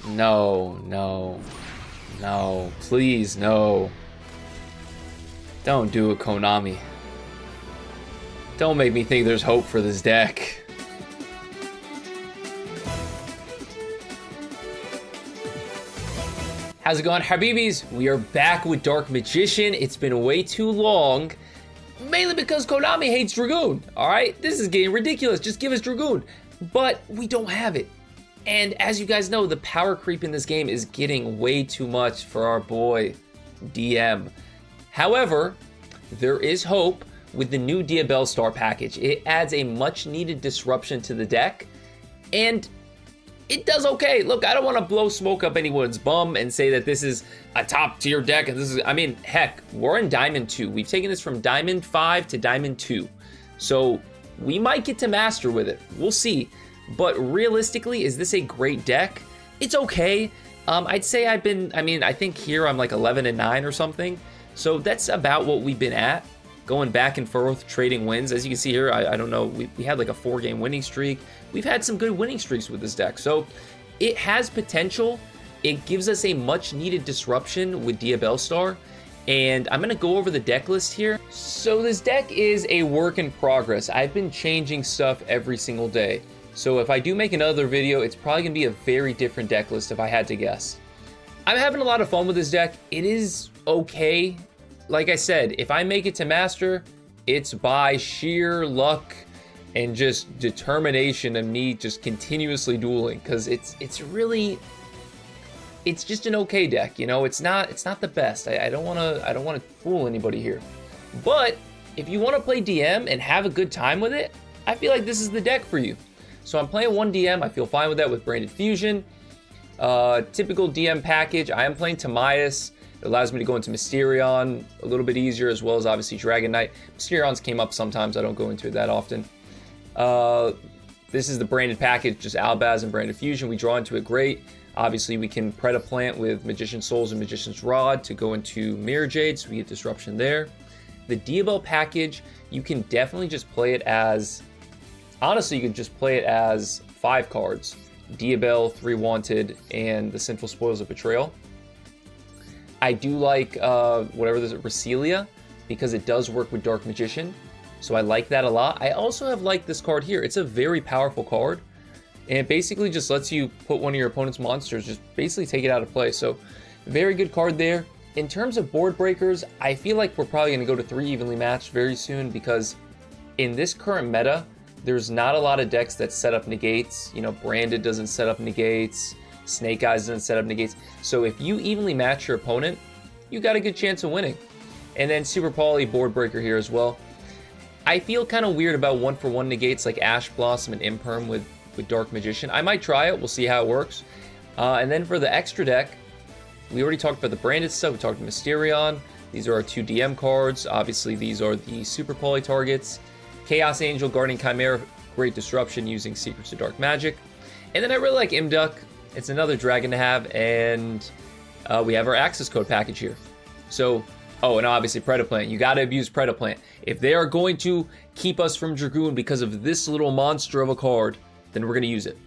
No, no, no, please, no. Don't do it, Konami. Don't make me think there's hope for this deck. How's it going, Habibis? We are back with Dark Magician. It's been way too long, mainly because Konami hates Dragoon. All right, this is getting ridiculous. Just give us Dragoon, but we don't have it. And as you guys know, the power creep in this game is getting way too much for our boy DM. However, there is hope with the new Diabellstar package. It adds a much needed disruption to the deck, and it does okay. Look, I don't want to blow smoke up anyone's bum and say that this is a top tier deck. And this is, I mean, heck, we're in Diamond 2. We've taken this from Diamond 5 to Diamond 2. So we might get to Master with it. We'll see. But realistically, is this a great deck? It's okay. I'd say I think here I'm like 11-9 or something. So that's about what we've been at. Going back and forth, trading wins. As you can see here, I don't know, we had like a 4-game winning streak. We've had some good winning streaks with this deck. So it has potential. It gives us a much needed disruption with Diabellstar. And I'm going to go over the deck list here. So this deck is a work in progress. I've been changing stuff every single day. So if I do make another video, it's probably going to be a very different deck list if I had to guess. I'm having a lot of fun with this deck. It is okay. Like I said, if I make it to Master, it's by sheer luck and just determination and me just continuously dueling, because it's just an okay deck, you know. It's not the best. I don't want to fool anybody here. But if you want to play DM and have a good time with it, I feel like this is the deck for you. So I'm playing 1 DM. I feel fine with that with Branded Fusion. Typical DM package. I am playing Timaeus. It allows me to go into Mysterion a little bit easier, as well as obviously Dragon Knight. Mysterions came up sometimes. I don't go into it that often. This is the branded package, just Albaz and Branded Fusion. We draw into it great. Obviously, we can Predaplant with Magician's Souls and Magician's Rod to go into Mirror Jade, so we get disruption there. The Diabell package, you can definitely just play it as... Honestly, you could just play it as 5 cards. Diabell, 3 Wanted, and the Sinful Spoils of Betrayal. I do like whatever this is, Recelia, because it does work with Dark Magician. So I like that a lot. I also have liked this card here. It's a very powerful card. And it basically just lets you put one of your opponent's monsters, just basically take it out of play. So very good card there. In terms of board breakers, I feel like we're probably going to go to 3 evenly matched very soon, because in this current meta, there's not a lot of decks that set up negates. You know, Branded doesn't set up negates. Snake Eyes doesn't set up negates. So if you evenly match your opponent, you got a good chance of winning. And then Super Poly board breaker here as well. I feel kind of weird about 1-for-1 negates like Ash Blossom and Imperm with Dark Magician. I might try it. We'll see how it works. And then for the extra deck, we already talked about the branded stuff. We talked about Mysterion. These are our 2 DM cards. Obviously, these are the Super Poly targets. Chaos Angel, Guardian Chimera, great disruption using Secrets of Dark Magic. And then I really like Imduck. It's another dragon to have, and we have our access code package here. So, oh, and obviously Predaplant. You got to abuse Predaplant. If they are going to keep us from Dragoon because of this little monster of a card, then we're going to use it.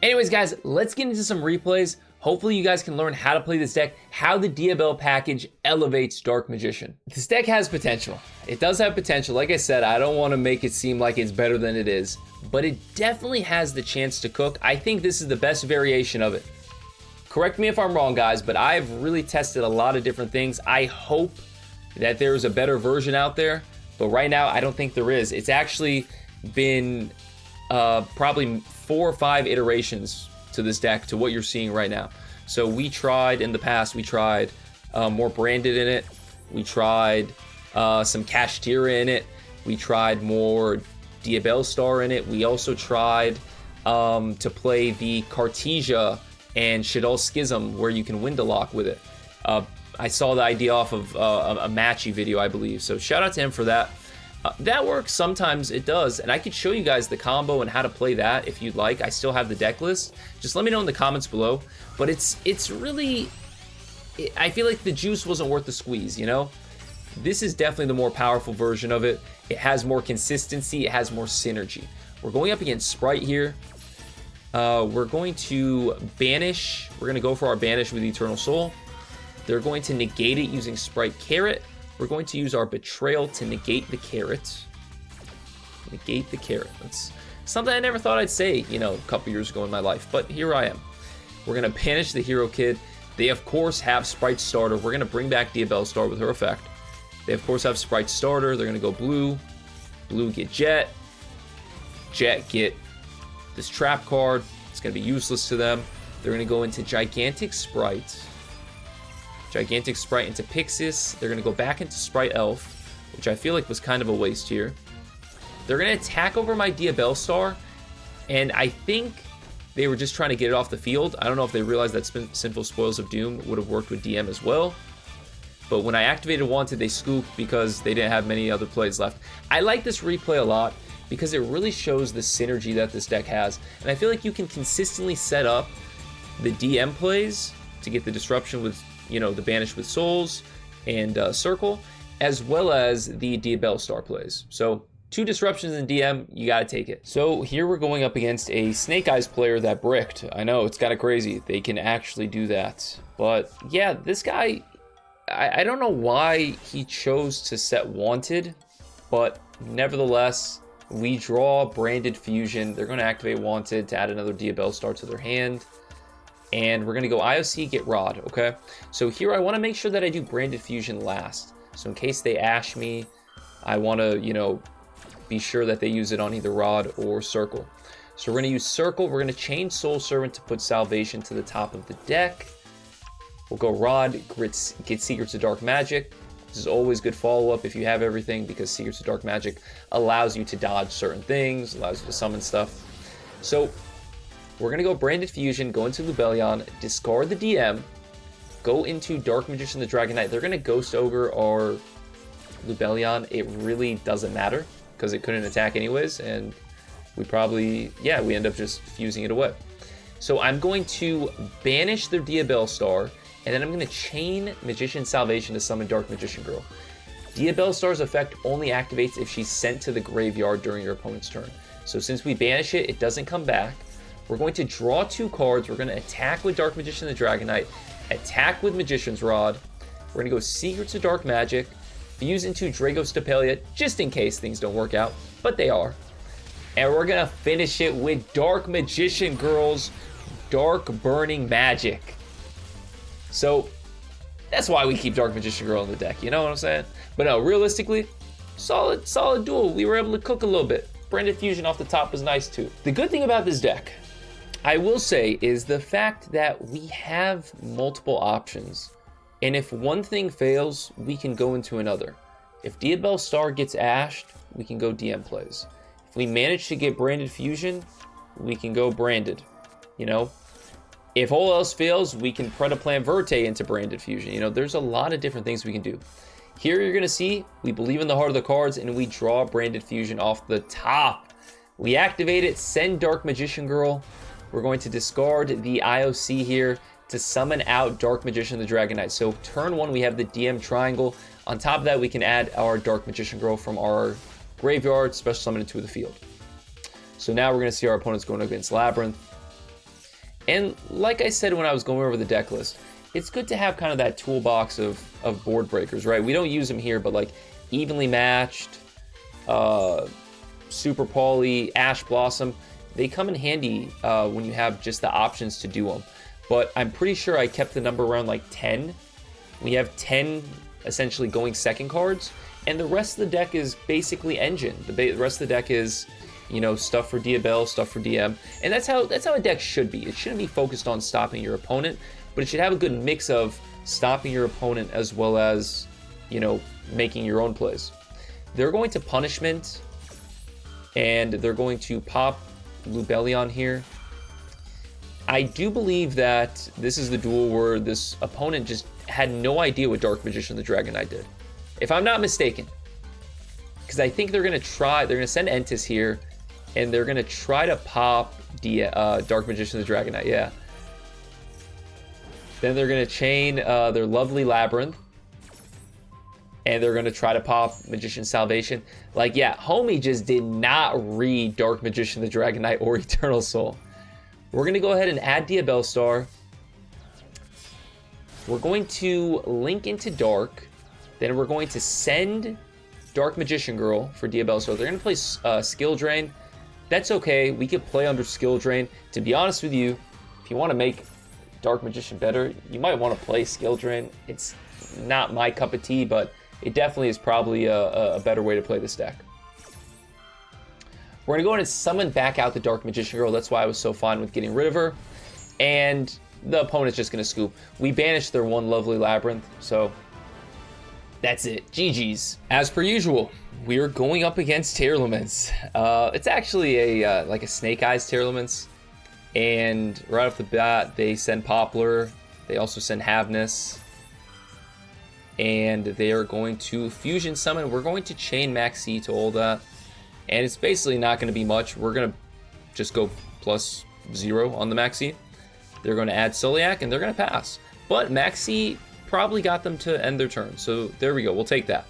Anyways, guys, let's get into some replays. Hopefully you guys can learn how to play this deck, how the Diabell package elevates Dark Magician. This deck has potential. It does have potential. Like I said, I don't want to make it seem like it's better than it is, but it definitely has the chance to cook. I think this is the best variation of it. Correct me if I'm wrong, guys, but I've really tested a lot of different things. I hope that there is a better version out there, but right now I don't think there is. It's actually been probably 4 or 5 iterations to this deck, to what you're seeing right now. So we tried in the past, we tried more Branded in it. We tried some Kashtira in it. We tried more Diabellstar in it. We also tried to play the Cartesia and Shaddoll Schism, where you can Windalock with it. I saw the idea off of a Matchy video, I believe. So shout out to him for that. That works, sometimes it does, and I could show you guys the combo and how to play that if you'd like. I still have the deck list. Just let me know in the comments below. But it's really, I feel like the juice wasn't worth the squeeze, you know? This is definitely the more powerful version of it. It has more consistency, it has more synergy. We're going up against Spright here. We're going to banish. We're going to go for our banish with Eternal Soul. They're going to negate it using Spright Carrot. We're going to use our Betrayal to negate the carrot. Negate the carrot. That's something I never thought I'd say, you know, a couple years ago in my life, but here I am. We're going to banish the Hero Kid. They, of course, have Spright Starter. We're going to bring back Diabellstar with her effect. They, of course, have Spright Starter. They're going to go blue. Blue get Jet. Jet get this trap card. It's going to be useless to them. They're going to go into Gigantic Spright. Gigantic Spright into Pixis. They're going to go back into Spright Elf, which I feel like was kind of a waste here. They're going to attack over my Diabellstar, and I think they were just trying to get it off the field. I don't know if they realized that Sinful Spoils of Doom would have worked with DM as well. But when I activated Wanted, they scooped because they didn't have many other plays left. I like this replay a lot because it really shows the synergy that this deck has. And I feel like you can consistently set up the DM plays to get the disruption with, you know, the Banish with Souls and Circle, as well as the Diabellstar plays. So 2 disruptions in DM, you gotta take it. So here we're going up against a Snake Eyes player that bricked. I know, it's kinda crazy. They can actually do that. But yeah, this guy, I don't know why he chose to set Wanted, but nevertheless, we draw Branded Fusion. They're gonna activate Wanted to add another Diabellstar to their hand. And we're gonna go IOC, get Rod, okay? So here I wanna make sure that I do Branded Fusion last. So in case they Ash me, I wanna, you know, be sure that they use it on either Rod or Circle. So we're gonna use Circle. We're gonna chain Soul Servant to put Salvation to the top of the deck. We'll go Rod, get Secrets of Dark Magic. This is always good follow-up if you have everything, because Secrets of Dark Magic allows you to dodge certain things, allows you to summon stuff. So we're gonna go Branded Fusion, go into Lubellion, discard the DM, go into Dark Magician the Dragon Knight. They're gonna Ghost Ogre or Lubellion. It really doesn't matter, because it couldn't attack anyways, and we probably, yeah, we end up just fusing it away. So I'm going to banish their Diabellstar, and then I'm going to chain Magician Salvation to summon Dark Magician Girl. Diabellstar's effect only activates if she's sent to the graveyard during your opponent's turn. So since we banish it, it doesn't come back. We're going to draw 2 cards. We're going to attack with Dark Magician the Dragon Knight, attack with Magician's Rod. We're going to go Secrets of Dark Magic, fuse into Dragos Stapelia, just in case things don't work out, but they are. And we're gonna finish it with Dark Magician Girl's Dark Burning Magic. So that's why we keep Dark Magician Girl in the deck, you know what I'm saying? But no, realistically, solid duel. We were able to cook a little bit. Branded Fusion off the top was nice too. The good thing about this deck, I will say, is the fact that we have multiple options. And if one thing fails, we can go into another. If Diabellstar gets ashed, we can go DM plays. If we manage to get Branded Fusion, we can go Branded, you know? If all else fails, we can Predaplan Verte into Branded Fusion. You know, there's a lot of different things we can do. Here you're gonna see, we believe in the heart of the cards, and we draw Branded Fusion off the top. We activate it, send Dark Magician Girl. We're going to discard the IOC here to summon out Dark Magician the Dragon Knight. So turn 1, we have the DM Triangle. On top of that, we can add our Dark Magician Girl from our graveyard, special summon it to the field. So now we're going to see our opponents going against Labyrinth. And like I said when I was going over the deck list, it's good to have kind of that toolbox of board breakers, right? We don't use them here, but like Evenly Matched, Super Poly, Ash Blossom, they come in handy when you have just the options to do them. But I'm pretty sure I kept the number around like 10. We have 10 essentially going second cards, and the rest of the deck is basically engine. The rest of the deck is, you know, stuff for Diabell, stuff for DM, and that's how a deck should be. It shouldn't be focused on stopping your opponent, but it should have a good mix of stopping your opponent as well as, you know, making your own plays. They're going to Punishment, and they're going to pop Lubellion here. I do believe that this is the duel where this opponent just had no idea what Dark Magician the Dragon Knight did, if I'm not mistaken. Because I think they're going to send Entis here, and they're going to try to pop Dark Magician the Dragon Knight, yeah. Then they're going to chain their lovely Labyrinth, and they're going to try to pop Magician Salvation. Like, yeah, homie just did not read Dark Magician the Dragon Knight or Eternal Soul. We're going to go ahead and add Diabellstar. We're going to link into Dark. Then we're going to send Dark Magician Girl for Diabellstar. They're going to play Skill Drain. That's okay. We could play under Skill Drain. To be honest with you, if you want to make Dark Magician better, you might want to play Skill Drain. It's not my cup of tea, but it definitely is probably a better way to play this deck. We're going to go in and summon back out the Dark Magician Girl. That's why I was so fine with getting rid of her. And the opponent's just going to scoop. We banished their one lovely Labyrinth, so that's it. GG's. As per usual, we're going up against Tearlaments. It's actually a like a Snake Eyes Tearlaments. And right off the bat, they send Poplar. They also send Havness. And they are going to Fusion Summon. We're going to chain Maxi to all that. And it's basically not going to be much. We're going to just go +0 on the Maxi. They're going to add Celiac, and they're going to pass. But Maxi probably got them to end their turn. So there we go. We'll take that.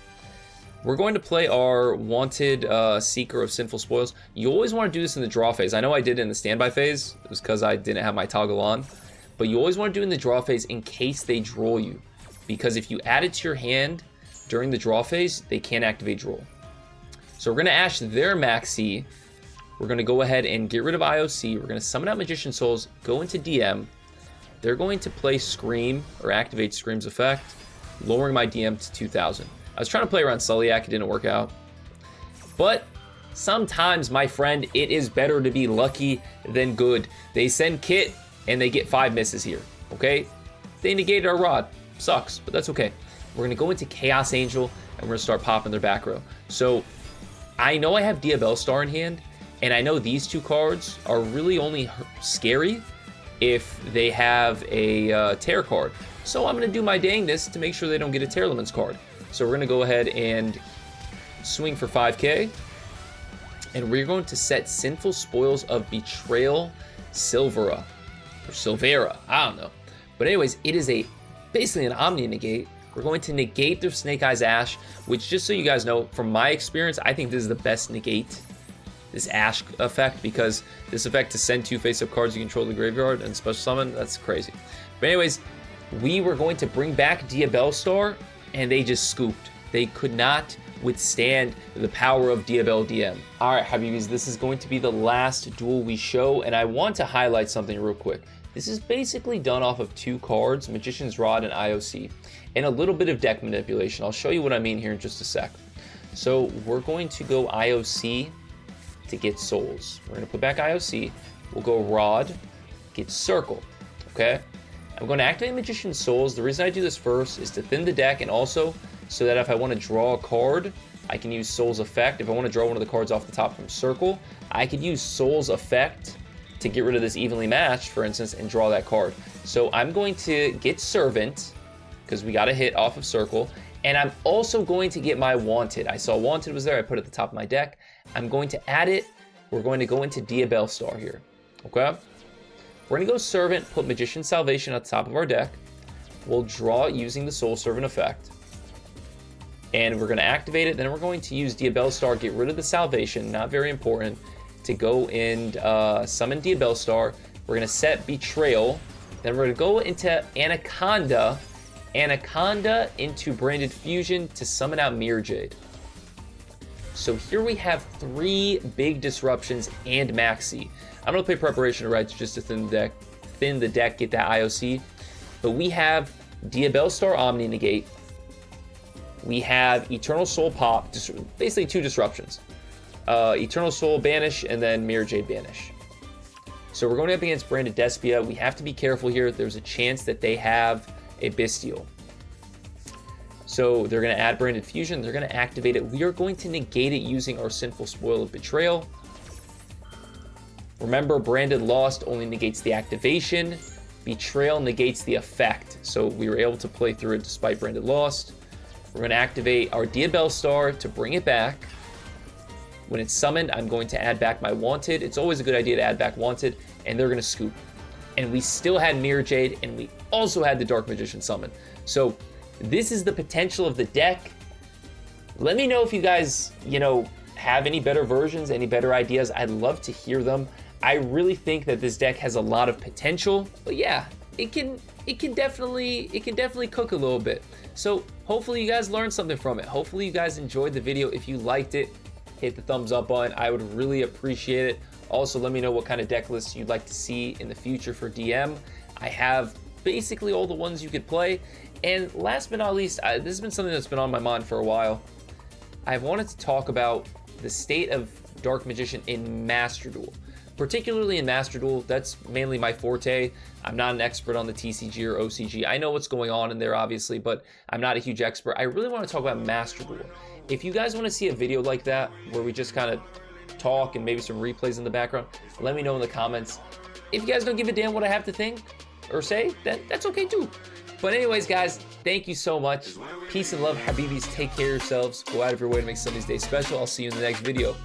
We're going to play our Wanted Seeker of Sinful Spoils. You always want to do this in the draw phase. I know I did it in the standby phase. It was because I didn't have my toggle on. But you always want to do it in the draw phase in case they draw you. Because if you add it to your hand during the draw phase, they can't activate draw. So we're going to Ash their Maxi. We're going to go ahead and get rid of IOC. We're going to summon out Magician Souls, go into DM. They're going to play Scream, or activate Scream's effect, lowering my DM to 2,000. I was trying to play around Celiac, it didn't work out. But sometimes, my friend, it is better to be lucky than good. They send Kit, and they get 5 misses here, okay? They negated our Rod. Sucks, but that's okay. We're going to go into Chaos Angel, and we're going to start popping their back row. So, I know I have Diabellstar in hand, and I know these two cards are really only scary if they have a Tear card. So I'm going to do my dangness to make sure they don't get a Tearlaments card. So we're going to go ahead and swing for 5k. And we're going to set Sinful Spoils of Betrayal Silvera. Or Silvera, I don't know. But anyways, it is basically an Omni Negate. We're going to negate their Snake Eyes Ash, which, just so you guys know, from my experience, I think this is the best negate. This Ash effect, because this effect to send 2 face-up cards you control the graveyard and special summon, that's crazy. But anyways, we were going to bring back Diabellstar, and they just scooped. They could not withstand the power of Diabell DM. Alright, Habibis, this is going to be the last duel we show, and I want to highlight something real quick. This is basically done off of 2 cards, Magician's Rod and IOC, and a little bit of deck manipulation. I'll show you what I mean here in just a sec. So we're going to go IOC to get Souls. We're going to put back IOC. We'll go Rod, get Circle, okay? I'm going to activate Magician's Souls. The reason I do this first is to thin the deck, and also so that if I want to draw a card, I can use Soul's Effect. If I want to draw one of the cards off the top from Circle, I could use Soul's Effect to get rid of this Evenly Matched, for instance, and draw that card. So I'm going to get Servant, because we got a hit off of Circle, and I'm also going to get my Wanted. I saw Wanted was there, I put it at the top of my deck. I'm going to add it. We're going to go into Diabellstar here, okay? We're going to go Servant, put Magician's Salvation at the top of our deck. We'll draw it using the Soul Servant effect. And we're going to activate it. Then we're going to use Diabellstar, get rid of the Salvation, not very important, to go and summon Diabellstar. We're going to set Betrayal. Then we're going to go into Anaconda into Branded Fusion to summon out Mirror Jade. So here we have 3 big disruptions and Maxi. I'm going to play Preparation of Rites just to thin the deck, get that IOC. But we have Diabellstar Omni Negate. We have Eternal Soul Pop, basically 2 disruptions. Eternal Soul Banish, and then Mirror Jade Banish. So we're going up against Branded Despia. We have to be careful here. There's a chance that they have a Bestial. So they're going to add Branded Fusion. They're going to activate it. We are going to negate it using our Sinful Spoil of Betrayal. Remember, Branded Lost only negates the activation. Betrayal negates the effect. So we were able to play through it despite Branded Lost. We're going to activate our Diabellstar to bring it back. When it's summoned, I'm going to add back my Wanted. It's always a good idea to add back Wanted, and they're going to scoop. And we still had Mirror Jade, and we also had the Dark Magician summon. So this is the potential of the deck. Let me know if you guys, have any better versions, any better ideas. I'd love to hear them. I really think that this deck has a lot of potential, but yeah, it can definitely cook a little bit. So hopefully you guys learned something from it. Hopefully you guys enjoyed the video. If you liked it, hit the thumbs up button. I would really appreciate it. Also, let me know what kind of deck lists you'd like to see in the future for DM. I have basically all the ones you could play. And last but not least, this has been something that's been on my mind for a while. I wanted to talk about the state of Dark Magician in Master Duel. Particularly in Master Duel, that's mainly my forte. I'm not an expert on the TCG or OCG. I know what's going on in there, obviously, but I'm not a huge expert. I really want to talk about Master Duel. If you guys want to see a video like that, where we just kind of talk and maybe some replays in the background, let me know in the comments. If you guys don't give a damn what I have to think or say, then that's okay too. But anyways, guys, thank you so much. Peace and love, Habibis. Take care of yourselves. Go out of your way to make Sunday's day special. I'll see you in the next video.